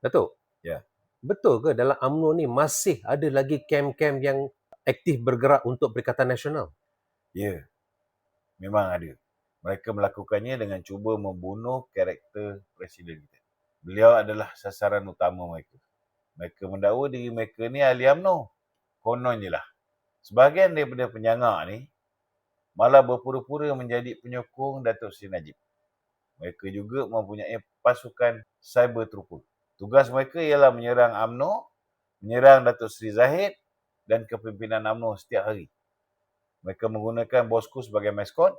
Datuk, Ya, betul ke dalam UMNO ni masih ada lagi kem-kem yang aktif bergerak untuk Perikatan Nasional? ya, memang ada. Mereka melakukannya dengan cuba membunuh karakter Presiden kita. Beliau adalah sasaran utama mereka. Mereka mendakwa diri mereka ni ahli UMNO. Konon je lah. Sebahagian daripada penyangak ni malah berpura-pura menjadi penyokong Datuk Seri Najib. Mereka juga mempunyai pasukan cyber trooper. Tugas mereka ialah menyerang UMNO, menyerang Datuk Seri Zahid dan kepimpinan UMNO setiap hari. Mereka menggunakan bosku sebagai maskot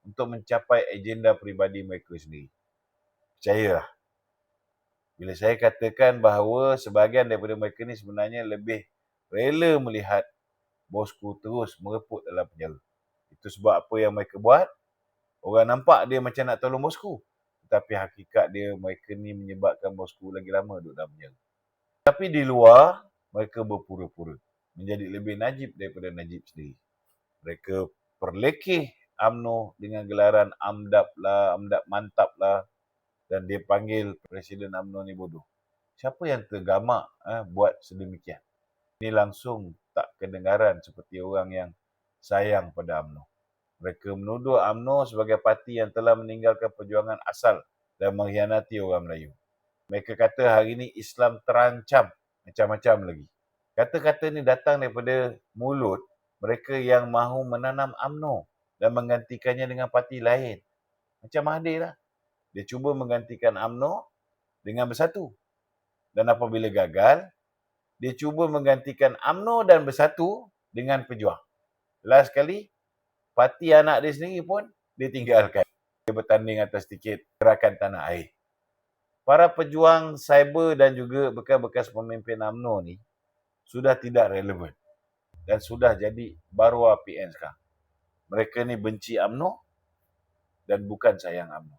untuk mencapai agenda peribadi mereka sendiri. Percayalah, bila saya katakan bahawa sebahagian daripada mereka ni sebenarnya lebih rela melihat bosku terus mereput dalam penjara. Itu sebab apa yang mereka buat, orang nampak dia macam nak tolong bosku. Tetapi hakikat dia, mereka ni menyebabkan bosku lagi lama duduk dalam penjara. Tapi di luar, mereka berpura-pura menjadi lebih Najib daripada Najib sendiri. Mereka perlekeh UMNO dengan gelaran AMDAP lah, AMDAP mantap lah. Dan dia panggil Presiden UMNO ni bodoh. Siapa yang tergamak buat sedemikian? Ini langsung tak kedengaran seperti orang yang sayang pada UMNO. Mereka menuduh UMNO sebagai parti yang telah meninggalkan perjuangan asal dan mengkhianati orang Melayu. Mereka kata hari ini Islam terancam macam-macam lagi. Kata-kata ni datang daripada mulut mereka yang mahu menanam UMNO dan menggantikannya dengan parti lain. Macam Mahathir lah. Dia cuba menggantikan UMNO dengan Bersatu. Dan apabila gagal, dia cuba menggantikan UMNO dan Bersatu dengan Pejuang. Last sekali, parti anak dia sendiri pun dia tinggalkan. Dia bertanding atas tiket Gerakan Tanah Air. Para pejuang cyber dan juga bekas-bekas pemimpin UMNO ni sudah tidak relevan dan sudah jadi baru PN sekarang. Mereka ni benci UMNO dan bukan sayang UMNO.